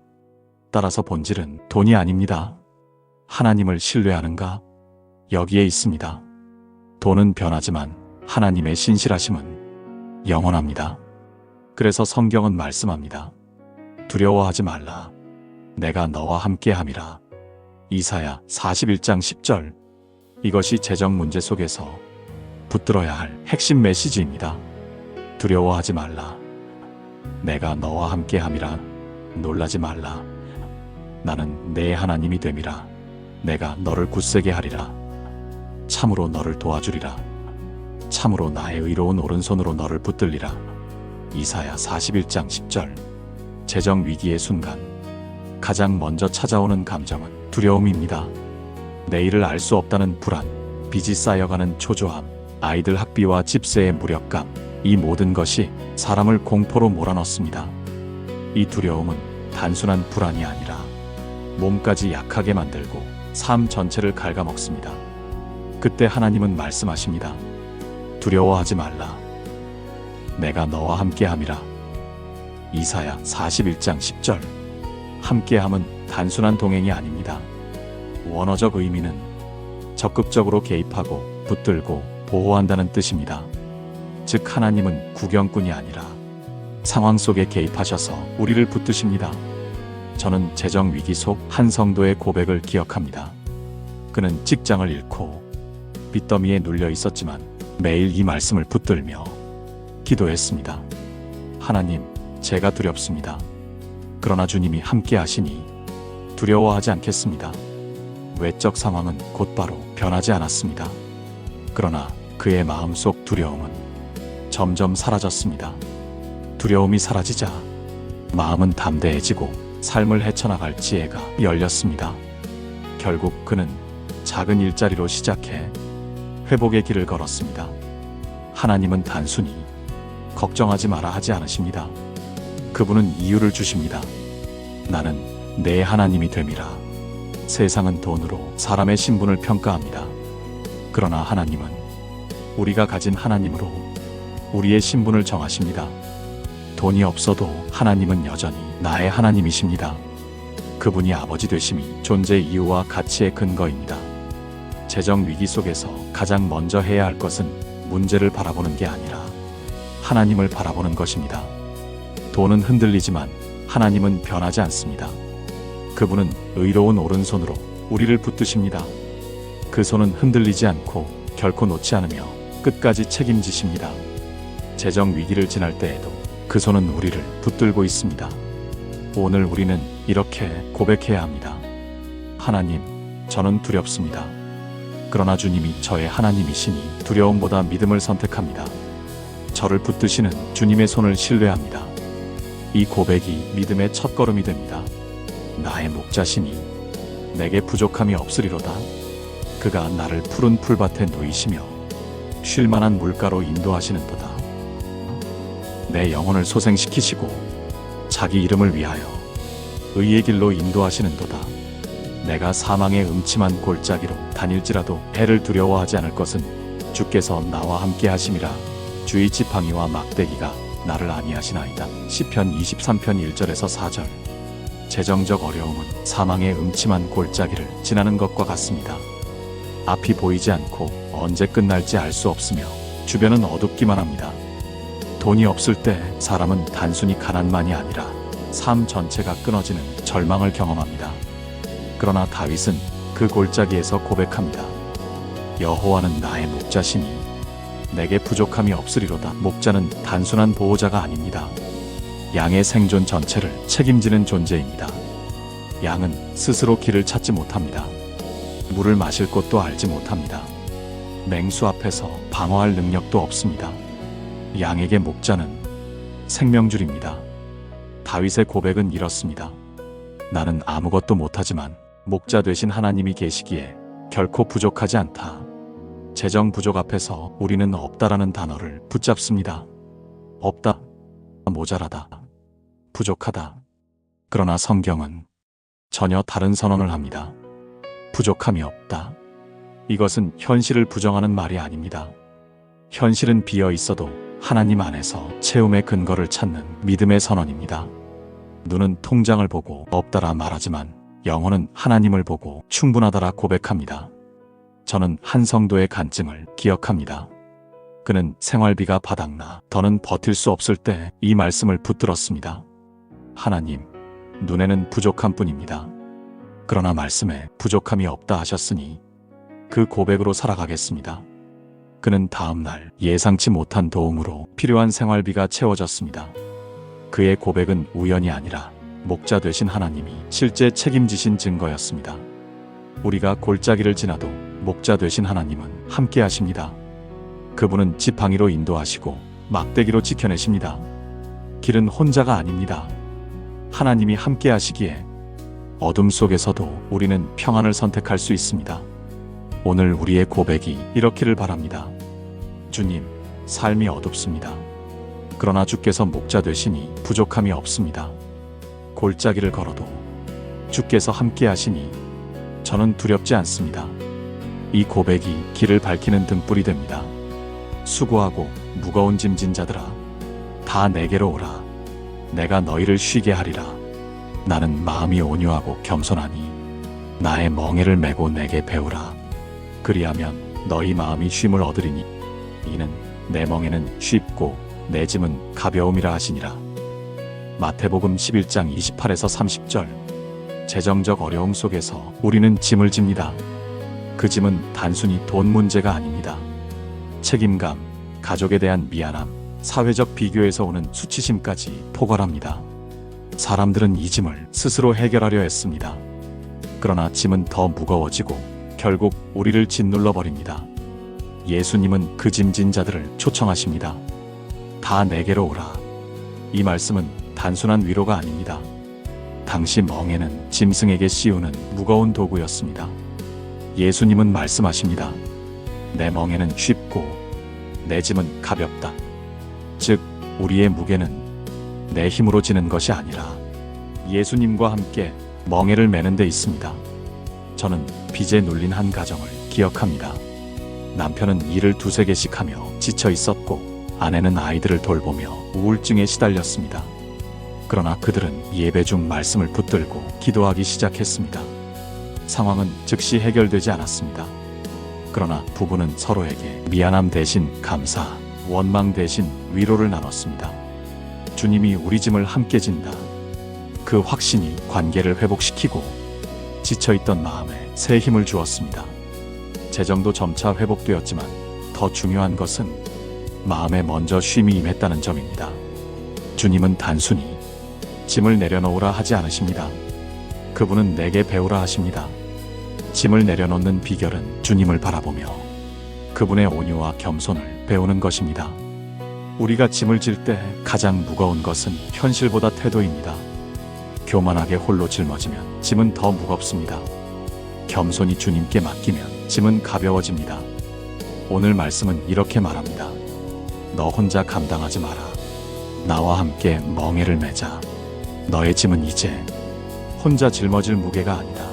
따라서 본질은 돈이 아닙니다. 하나님을 신뢰하는가? 여기에 있습니다. 돈은 변하지만 하나님의 신실하심은 영원합니다. 그래서 성경은 말씀합니다. 두려워하지 말라. 내가 너와 함께함이라. 이사야 41장 10절. 이것이 재정 문제 속에서 붙들어야 할 핵심 메시지입니다. 두려워하지 말라. 내가 너와 함께함이라. 놀라지 말라. 나는 내 하나님이 됨이라. 내가 너를 굳세게 하리라. 참으로 너를 도와주리라. 참으로 나의 의로운 오른손으로 너를 붙들리라. 이사야 41장 10절. 재정 위기의 순간 가장 먼저 찾아오는 감정은 두려움입니다. 내일을 알 수 없다는 불안, 빚이 쌓여가는 초조함, 아이들 학비와 집세의 무력감, 이 모든 것이 사람을 공포로 몰아넣습니다. 이 두려움은 단순한 불안이 아니라 몸까지 약하게 만들고 삶 전체를 갉아먹습니다. 그때 하나님은 말씀하십니다. 두려워하지 말라. 내가 너와 함께함이라. 이사야 41장 10절. 함께함은 단순한 동행이 아닙니다. 원어적 의미는 적극적으로 개입하고 붙들고 보호한다는 뜻입니다. 즉 하나님은 구경꾼이 아니라 상황 속에 개입하셔서 우리를 붙드십니다. 저는 재정 위기 속 한 성도의 고백을 기억합니다. 그는 직장을 잃고 빚더미에 눌려 있었지만 매일 이 말씀을 붙들며 기도했습니다. 하나님, 제가 두렵습니다. 그러나 주님이 함께 하시니 두려워하지 않겠습니다. 외적 상황은 곧바로 변하지 않았습니다. 그러나 그의 마음속 두려움은 점점 사라졌습니다. 두려움이 사라지자 마음은 담대해지고 삶을 헤쳐나갈 지혜가 열렸습니다. 결국 그는 작은 일자리로 시작해 회복의 길을 걸었습니다. 하나님은 단순히 걱정하지 마라 하지 않으십니다. 그분은 이유를 주십니다. 나는 내 하나님이 됨이라. 세상은 돈으로 사람의 신분을 평가합니다. 그러나 하나님은 우리가 가진 하나님으로 우리의 신분을 정하십니다. 돈이 없어도 하나님은 여전히 나의 하나님이십니다. 그분이 아버지 되심이 존재 이유와 가치의 근거입니다. 재정 위기 속에서 가장 먼저 해야 할 것은 문제를 바라보는 게 아니라 하나님을 바라보는 것입니다. 돈은 흔들리지만 하나님은 변하지 않습니다. 그분은 의로운 오른손으로 우리를 붙드십니다. 그 손은 흔들리지 않고 결코 놓지 않으며 끝까지 책임지십니다. 재정 위기를 지날 때에도 그 손은 우리를 붙들고 있습니다. 오늘 우리는 이렇게 고백해야 합니다. 하나님, 저는 두렵습니다. 그러나 주님이 저의 하나님이시니 두려움보다 믿음을 선택합니다. 저를 붙드시는 주님의 손을 신뢰합니다. 이 고백이 믿음의 첫걸음이 됩니다. 나의 목자시니 내게 부족함이 없으리로다. 그가 나를 푸른 풀밭에 누이시며 쉴만한 물가로 인도하시는도다. 내 영혼을 소생시키시고 자기 이름을 위하여 의의 길로 인도하시는도다. 내가 사망의 음침한 골짜기로 다닐지라도 해를 두려워하지 않을 것은 주께서 나와 함께 하심이라. 주의 지팡이와 막대기가 나를 안위하시나이다. 시편 23편 1절에서 4절. 재정적 어려움은 사망의 음침한 골짜기를 지나는 것과 같습니다. 앞이 보이지 않고 언제 끝날지 알 수 없으며 주변은 어둡기만 합니다. 돈이 없을 때 사람은 단순히 가난만이 아니라 삶 전체가 끊어지는 절망을 경험합니다. 그러나 다윗은 그 골짜기에서 고백합니다. 여호와는 나의 목자시니 내게 부족함이 없으리로다. 목자는 단순한 보호자가 아닙니다. 양의 생존 전체를 책임지는 존재입니다. 양은 스스로 길을 찾지 못합니다. 물을 마실 곳도 알지 못합니다. 맹수 앞에서 방어할 능력도 없습니다. 양에게 목자는 생명줄입니다. 다윗의 고백은 이렇습니다. 나는 아무것도 못하지만 목자 되신 하나님이 계시기에 결코 부족하지 않다. 재정 부족 앞에서 우리는 없다라는 단어를 붙잡습니다. 없다, 모자라다, 부족하다. 그러나 성경은 전혀 다른 선언을 합니다. 부족함이 없다. 이것은 현실을 부정하는 말이 아닙니다. 현실은 비어 있어도 하나님 안에서 채움의 근거를 찾는 믿음의 선언입니다. 눈은 통장을 보고 없다라 말하지만 영혼은 하나님을 보고 충분하다라 고백합니다. 저는 한 성도의 간증을 기억합니다. 그는 생활비가 바닥나 더는 버틸 수 없을 때 이 말씀을 붙들었습니다. 하나님, 눈에는 부족한 뿐입니다. 그러나 말씀에 부족함이 없다 하셨으니 그 고백으로 살아가겠습니다. 그는 다음날 예상치 못한 도움으로 필요한 생활비가 채워졌습니다. 그의 고백은 우연이 아니라 목자 되신 하나님이 실제 책임지신 증거였습니다. 우리가 골짜기를 지나도 목자 되신 하나님은 함께 하십니다. 그분은 지팡이로 인도하시고 막대기로 지켜내십니다. 길은 혼자가 아닙니다. 하나님이 함께 하시기에 어둠 속에서도 우리는 평안을 선택할 수 있습니다. 오늘 우리의 고백이 이렇기를 바랍니다. 주님, 삶이 어둡습니다. 그러나 주께서 목자 되시니 부족함이 없습니다. 골짜기를 걸어도 주께서 함께 하시니 저는 두렵지 않습니다. 이 고백이 길을 밝히는 등불이 됩니다. 수고하고 무거운 짐진 자들아, 다 내게로 오라. 내가 너희를 쉬게 하리라. 나는 마음이 온유하고 겸손하니 나의 멍에를 메고 내게 배우라. 그리하면 너희 마음이 쉼을 얻으리니 이는 내 멍에는 쉽고 내 짐은 가벼움이라 하시니라. 마태복음 11장 28에서 30절. 재정적 어려움 속에서 우리는 짐을 집니다. 그 짐은 단순히 돈 문제가 아닙니다. 책임감, 가족에 대한 미안함, 사회적 비교에서 오는 수치심까지 포괄합니다. 사람들은 이 짐을 스스로 해결하려 했습니다. 그러나 짐은 더 무거워지고 결국 우리를 짓눌러 버립니다. 예수님은 그 짐진 자들을 초청하십니다. 다 내게로 오라. 이 말씀은 단순한 위로가 아닙니다. 당시 멍에는 짐승에게 씌우는 무거운 도구였습니다. 예수님은 말씀하십니다. 내 멍에는 쉽고 내 짐은 가볍다. 즉, 우리의 무게는 내 힘으로 지는 것이 아니라 예수님과 함께 멍에를 매는 데 있습니다. 저는 빚에 눌린 한 가정을 기억합니다. 남편은 일을 두세 개씩 하며 지쳐 있었고 아내는 아이들을 돌보며 우울증에 시달렸습니다. 그러나 그들은 예배 중 말씀을 붙들고 기도하기 시작했습니다. 상황은 즉시 해결되지 않았습니다. 그러나 부부는 서로에게 미안함 대신 감사, 원망 대신 위로를 나눴습니다. 주님이 우리 짐을 함께 진다. 그 확신이 관계를 회복시키고 지쳐있던 마음에 새 힘을 주었습니다. 재정도 점차 회복되었지만 더 중요한 것은 마음에 먼저 쉼이 임했다는 점입니다. 주님은 단순히 짐을 내려놓으라 하지 않으십니다. 그분은 내게 배우라 하십니다. 짐을 내려놓는 비결은 주님을 바라보며 그분의 온유와 겸손을 배우는 것입니다. 우리가 짐을 질 때 가장 무거운 것은 현실보다 태도입니다. 교만하게 홀로 짊어지면 짐은 더 무겁습니다. 겸손히 주님께 맡기면 짐은 가벼워집니다. 오늘 말씀은 이렇게 말합니다. 너 혼자 감당하지 마라. 나와 함께 멍에를 매자. 너의 짐은 이제 혼자 짊어질 무게가 아니다.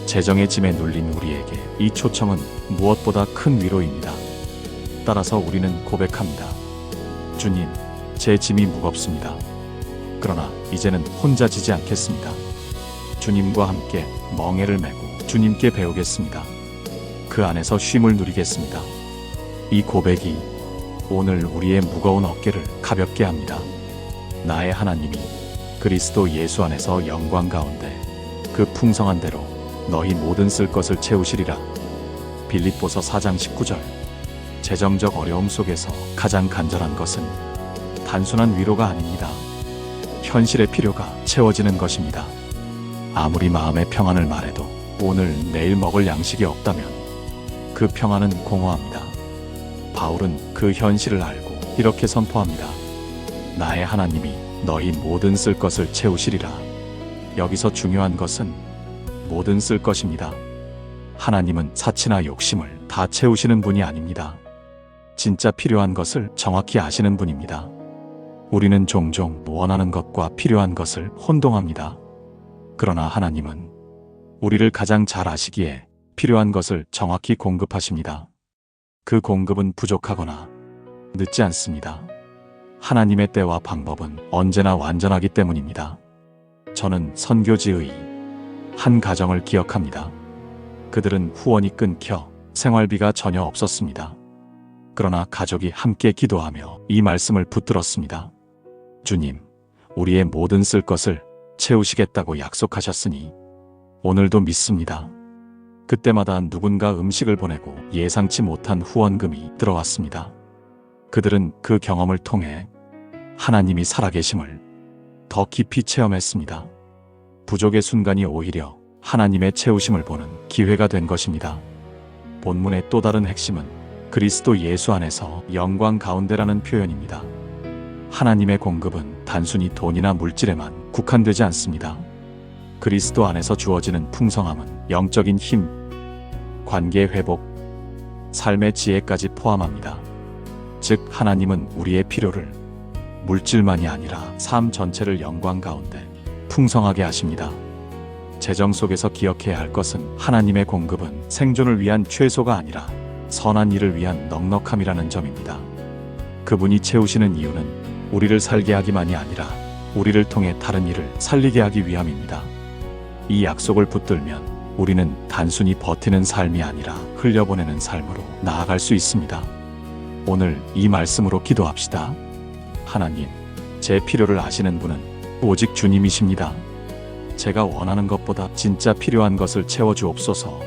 재정의 짐에 눌린 우리에게 이 초청은 무엇보다 큰 위로입니다. 따라서 우리는 고백합니다. 주님, 제 짐이 무겁습니다. 그러나 이제는 혼자 지지 않겠습니다. 주님과 함께 멍에를 메고 주님께 배우겠습니다. 그 안에서 쉼을 누리겠습니다. 이 고백이 오늘 우리의 무거운 어깨를 가볍게 합니다. 나의 하나님이 그리스도 예수 안에서 영광 가운데 그 풍성한 대로 너희 모든 쓸 것을 채우시리라. 빌립보서 4장 19절. 재정적 어려움 속에서 가장 간절한 것은 단순한 위로가 아닙니다. 현실의 필요가 채워지는 것입니다. 아무리 마음의 평안을 말해도 오늘 내일 먹을 양식이 없다면 그 평안은 공허합니다. 바울은 그 현실을 알고 이렇게 선포합니다. 나의 하나님이 너희 모든 쓸 것을 채우시리라. 여기서 중요한 것은 모든 쓸 것입니다. 하나님은 사치나 욕심을 다 채우시는 분이 아닙니다. 진짜 필요한 것을 정확히 아시는 분입니다. 우리는 종종 원하는 것과 필요한 것을 혼동합니다. 그러나 하나님은 우리를 가장 잘 아시기에 필요한 것을 정확히 공급하십니다. 그 공급은 부족하거나 늦지 않습니다. 하나님의 때와 방법은 언제나 완전하기 때문입니다. 저는 선교지의 한 가정을 기억합니다. 그들은 후원이 끊겨 생활비가 전혀 없었습니다. 그러나 가족이 함께 기도하며 이 말씀을 붙들었습니다. 주님, 우리의 모든 쓸 것을 채우시겠다고 약속하셨으니 오늘도 믿습니다. 그때마다 누군가 음식을 보내고 예상치 못한 후원금이 들어왔습니다. 그들은 그 경험을 통해 하나님이 살아계심을 더 깊이 체험했습니다. 부족의 순간이 오히려 하나님의 채우심을 보는 기회가 된 것입니다. 본문의 또 다른 핵심은 그리스도 예수 안에서 영광 가운데라는 표현입니다. 하나님의 공급은 단순히 돈이나 물질에만 국한되지 않습니다. 그리스도 안에서 주어지는 풍성함은 영적인 힘, 관계 회복, 삶의 지혜까지 포함합니다. 즉, 하나님은 우리의 필요를 물질만이 아니라 삶 전체를 영광 가운데 풍성하게 하십니다. 재정 속에서 기억해야 할 것은 하나님의 공급은 생존을 위한 최소가 아니라 선한 일을 위한 넉넉함이라는 점입니다. 그분이 채우시는 이유는 우리를 살게 하기만이 아니라 우리를 통해 다른 이를 살리게 하기 위함입니다. 이 약속을 붙들면 우리는 단순히 버티는 삶이 아니라 흘려보내는 삶으로 나아갈 수 있습니다. 오늘 이 말씀으로 기도합시다. 하나님, 제 필요를 아시는 분은 오직 주님이십니다. 제가 원하는 것보다 진짜 필요한 것을 채워주옵소서.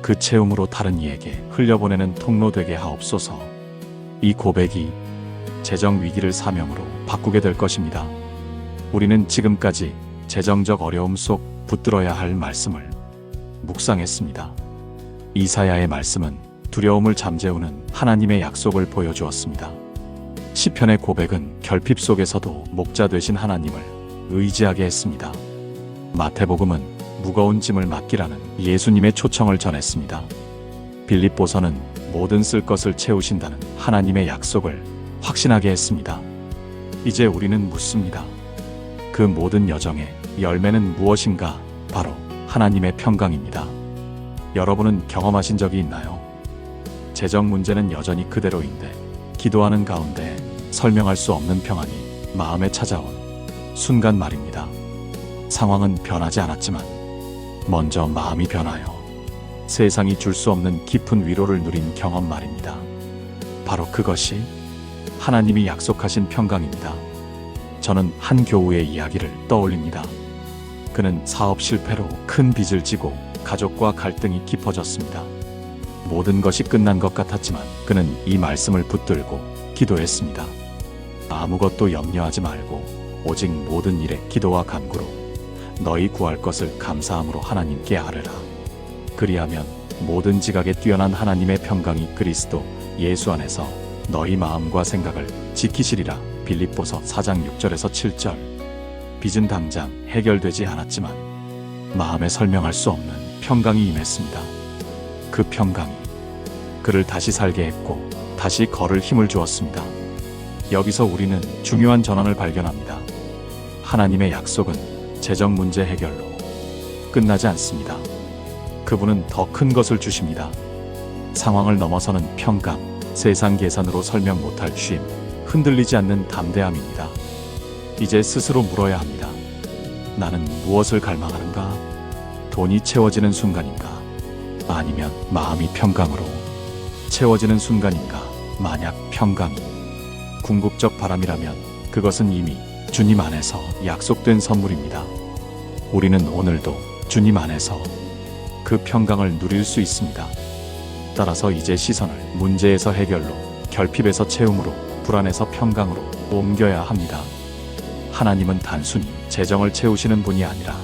그 채움으로 다른 이에게 흘려보내는 통로 되게 하옵소서. 이 고백이 재정 위기를 사명으로 바꾸게 될 것입니다. 우리는 지금까지 재정적 어려움 속 붙들어야 할 말씀을 묵상했습니다. 이사야의 말씀은 두려움을 잠재우는 하나님의 약속을 보여주었습니다. 시편의 고백은 결핍 속에서도 목자 되신 하나님을 의지하게 했습니다. 마태복음은 무거운 짐을 맡기라는 예수님의 초청을 전했습니다. 빌립보서는 모든 쓸 것을 채우신다는 하나님의 약속을 확신하게 했습니다. 이제 우리는 묻습니다. 그 모든 여정의 열매는 무엇인가? 바로 하나님의 평강입니다. 여러분은 경험하신 적이 있나요? 재정 문제는 여전히 그대로인데 기도하는 가운데 설명할 수 없는 평안이 마음에 찾아온 순간 말입니다. 상황은 변하지 않았지만 먼저 마음이 변하여 세상이 줄 수 없는 깊은 위로를 누린 경험 말입니다. 바로 그것이 하나님이 약속하신 평강입니다. 저는 한 교우의 이야기를 떠올립니다. 그는 사업 실패로 큰 빚을 지고 가족과 갈등이 깊어졌습니다. 모든 것이 끝난 것 같았지만 그는 이 말씀을 붙들고 기도했습니다. 아무것도 염려하지 말고 오직 모든 일에 기도와 간구로 너희 구할 것을 감사함으로 하나님께 아뢰라. 그리하면 모든 지각에 뛰어난 하나님의 평강이 그리스도 예수 안에서 너희 마음과 생각을 지키시리라. 빌립보서 4장 6절에서 7절. 빚은 당장 해결되지 않았지만 마음에 설명할 수 없는 평강이 임했습니다. 그 평강이 그를 다시 살게 했고 다시 걸을 힘을 주었습니다. 여기서 우리는 중요한 전환을 발견합니다. 하나님의 약속은 재정 문제 해결로 끝나지 않습니다. 그분은 더 큰 것을 주십니다. 상황을 넘어서는 평강, 세상 계산으로 설명 못할 쉼, 흔들리지 않는 담대함입니다. 이제 스스로 물어야 합니다. 나는 무엇을 갈망하는가? 돈이 채워지는 순간인가? 아니면 마음이 평강으로 채워지는 순간인가? 만약 평강이 궁극적 바람이라면 그것은 이미 주님 안에서 약속된 선물입니다. 우리는 오늘도 주님 안에서 그 평강을 누릴 수 있습니다. 따라서 이제 시선을 문제에서 해결로, 결핍에서 채움으로, 불안에서 평강으로 옮겨야 합니다. 하나님은 단순히 재정을 채우시는 분이 아니라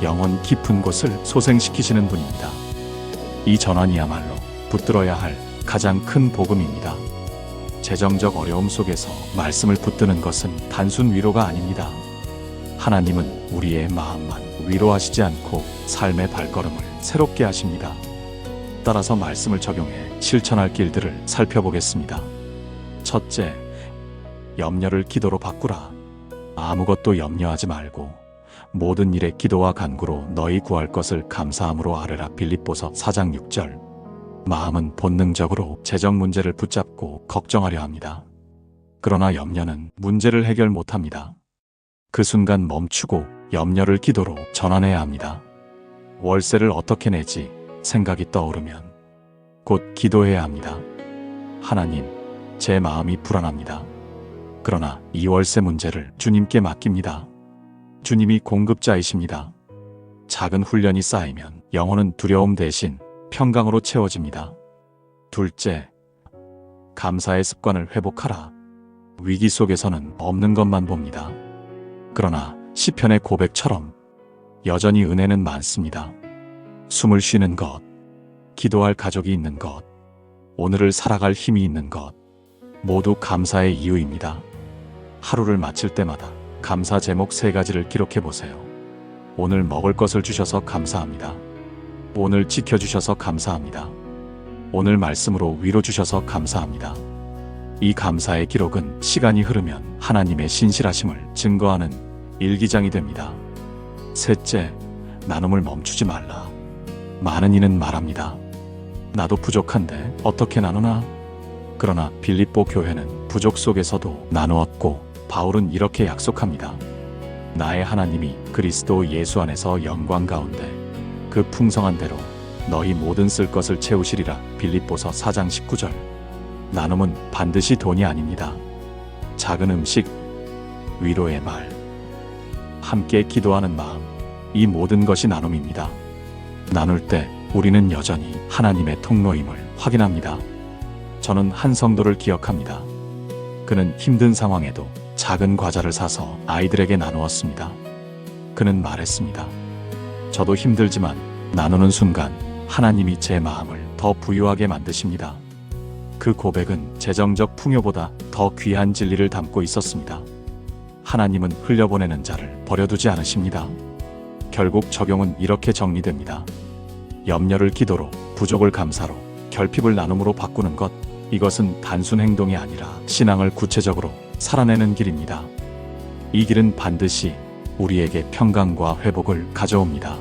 영혼 깊은 곳을 소생시키시는 분입니다. 이 전환이야말로 붙들어야 할 가장 큰 복음입니다. 재정적 어려움 속에서 말씀을 붙드는 것은 단순 위로가 아닙니다. 하나님은 우리의 마음만 위로하시지 않고 삶의 발걸음을 새롭게 하십니다. 따라서 말씀을 적용해 실천할 길들을 살펴보겠습니다. 첫째, 염려를 기도로 바꾸라. 아무것도 염려하지 말고 모든 일에 기도와 간구로 너희 구할 것을 감사함으로 아뢰라. 빌립보서 4장 6절. 마음은 본능적으로 재정 문제를 붙잡고 걱정하려 합니다. 그러나 염려는 문제를 해결 못합니다. 그 순간 멈추고 염려를 기도로 전환해야 합니다. 월세를 어떻게 내지 생각이 떠오르면 곧 기도해야 합니다. 하나님, 제 마음이 불안합니다. 그러나 이 월세 문제를 주님께 맡깁니다. 주님이 공급자이십니다. 작은 훈련이 쌓이면 영혼은 두려움 대신 평강으로 채워집니다. 둘째, 감사의 습관을 회복하라. 위기 속에서는 없는 것만 봅니다. 그러나 시편의 고백처럼 여전히 은혜는 많습니다. 숨을 쉬는 것, 기도할 가족이 있는 것, 오늘을 살아갈 힘이 있는 것, 모두 감사의 이유입니다. 하루를 마칠 때마다 감사 제목 3가지를 기록해 보세요. 오늘 먹을 것을 주셔서 감사합니다. 오늘 지켜주셔서 감사합니다. 오늘 말씀으로 위로 주셔서 감사합니다. 이 감사의 기록은 시간이 흐르면 하나님의 신실하심을 증거하는 일기장이 됩니다. 셋째, 나눔을 멈추지 말라. 많은 이는 말합니다. 나도 부족한데 어떻게 나누나? 그러나 빌립보 교회는 부족 속에서도 나누었고 바울은 이렇게 약속합니다. 나의 하나님이 그리스도 예수 안에서 영광 가운데 그 풍성한 대로 너희 모든 쓸 것을 채우시리라. 빌립보서 4장 19절. 나눔은 반드시 돈이 아닙니다. 작은 음식, 위로의 말, 함께 기도하는 마음, 이 모든 것이 나눔입니다. 나눌 때 우리는 여전히 하나님의 통로임을 확인합니다. 저는 한 성도를 기억합니다. 그는 힘든 상황에도 작은 과자를 사서 아이들에게 나누었습니다. 그는 말했습니다. 저도 힘들지만 나누는 순간 하나님이 제 마음을 더 부유하게 만드십니다. 그 고백은 재정적 풍요보다 더 귀한 진리를 담고 있었습니다. 하나님은 흘려보내는 자를 버려두지 않으십니다. 결국 적용은 이렇게 정리됩니다. 염려를 기도로, 부족을 감사로, 결핍을 나눔으로 바꾸는 것, 이것은 단순 행동이 아니라 신앙을 구체적으로 살아내는 길입니다. 이 길은 반드시 우리에게 평강과 회복을 가져옵니다.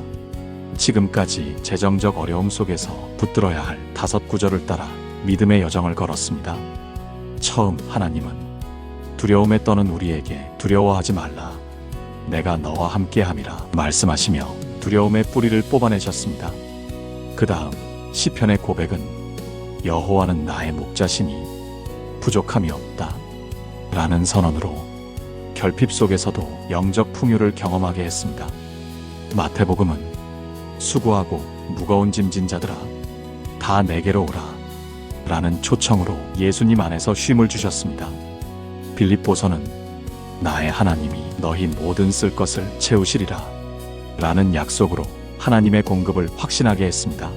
지금까지 재정적 어려움 속에서 붙들어야 할 5구절을 따라 믿음의 여정을 걸었습니다. 처음, 하나님은 두려움에 떠는 우리에게 두려워하지 말라. 내가 너와 함께함이라 말씀하시며 두려움의 뿌리를 뽑아내셨습니다. 그 다음 시편의 고백은 여호와는 나의 목자시니 부족함이 없다 라는 선언으로 결핍 속에서도 영적 풍요를 경험하게 했습니다. 마태복음은 수고하고 무거운 짐진 자들아 다 내게로 오라 라는 초청으로 예수님 안에서 쉼을 주셨습니다. 빌립보서는 나의 하나님이 너희 모든 쓸 것을 채우시리라 라는 약속으로 하나님의 공급을 확신하게 했습니다.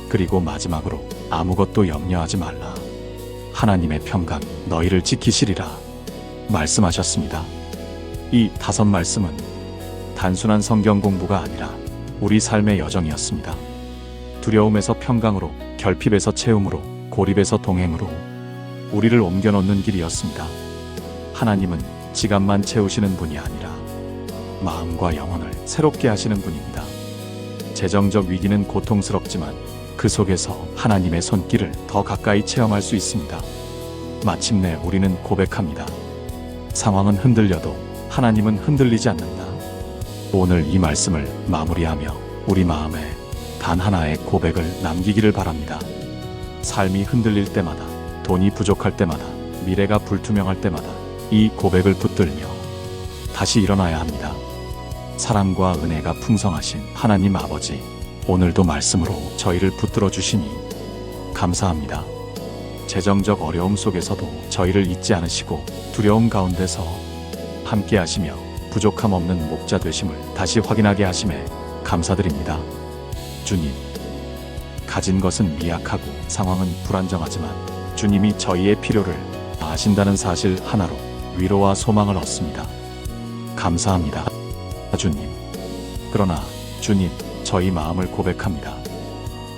그리고 마지막으로 아무것도 염려하지 말라. 하나님의 평강이 너희를 지키시리라 말씀하셨습니다. 이 5 말씀은 단순한 성경 공부가 아니라 우리 삶의 여정이었습니다. 두려움에서 평강으로, 결핍에서 채움으로, 고립에서 동행으로 우리를 옮겨놓는 길이었습니다. 하나님은 지갑만 채우시는 분이 아니라 마음과 영혼을 새롭게 하시는 분입니다. 재정적 위기는 고통스럽지만 그 속에서 하나님의 손길을 더 가까이 체험할 수 있습니다. 마침내 우리는 고백합니다. 상황은 흔들려도 하나님은 흔들리지 않는다. 오늘 이 말씀을 마무리하며 우리 마음에 단 하나의 고백을 남기기를 바랍니다. 삶이 흔들릴 때마다, 돈이 부족할 때마다, 미래가 불투명할 때마다 이 고백을 붙들며 다시 일어나야 합니다. 사랑과 은혜가 풍성하신 하나님 아버지, 오늘도 말씀으로 저희를 붙들어 주시니 감사합니다. 재정적 어려움 속에서도 저희를 잊지 않으시고 두려움 가운데서 함께 하시며 부족함 없는 목자 되심을 다시 확인하게 하심에 감사드립니다. 주님, 가진 것은 미약하고 상황은 불안정하지만 주님이 저희의 필요를 아신다는 사실 하나로 위로와 소망을 얻습니다. 감사합니다. 주님. 그러나 주님, 저희 마음을 고백합니다.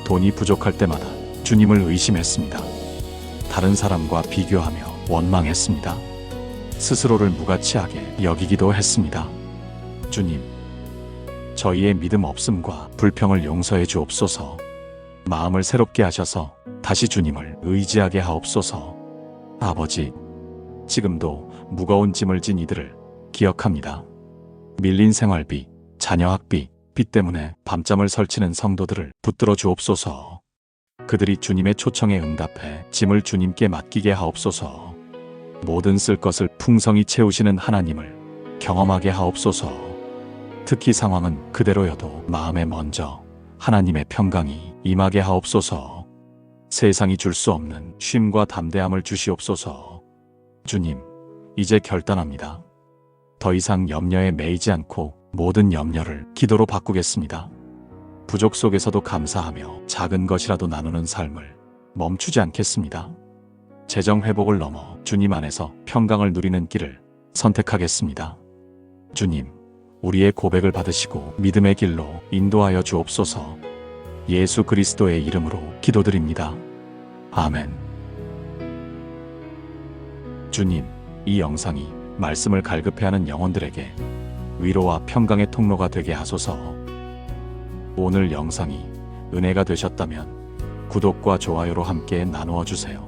돈이 부족할 때마다 주님을 의심했습니다. 다른 사람과 비교하며 원망했습니다. 스스로를 무가치하게 여기기도 했습니다. 주님, 저희의 믿음 없음과 불평을 용서해 주옵소서. 마음을 새롭게 하셔서 다시 주님을 의지하게 하옵소서. 아버지, 지금도 무거운 짐을 진 이들을 기억합니다. 밀린 생활비, 자녀 학비, 빚 때문에 밤잠을 설치는 성도들을 붙들어 주옵소서. 그들이 주님의 초청에 응답해 짐을 주님께 맡기게 하옵소서. 모든 쓸 것을 풍성히 채우시는 하나님을 경험하게 하옵소서. 특히 상황은 그대로여도 마음에 먼저 하나님의 평강이 임하게 하옵소서. 세상이 줄 수 없는 쉼과 담대함을 주시옵소서. 주님, 이제 결단합니다. 더 이상 염려에 매이지 않고 모든 염려를 기도로 바꾸겠습니다. 부족 속에서도 감사하며 작은 것이라도 나누는 삶을 멈추지 않겠습니다. 재정 회복을 넘어 주님 안에서 평강을 누리는 길을 선택하겠습니다. 주님, 우리의 고백을 받으시고 믿음의 길로 인도하여 주옵소서. 예수 그리스도의 이름으로 기도드립니다. 아멘. 주님, 이 영상이 말씀을 갈급해하는 영혼들에게 위로와 평강의 통로가 되게 하소서. 오늘 영상이 은혜가 되셨다면 구독과 좋아요로 함께 나누어 주세요.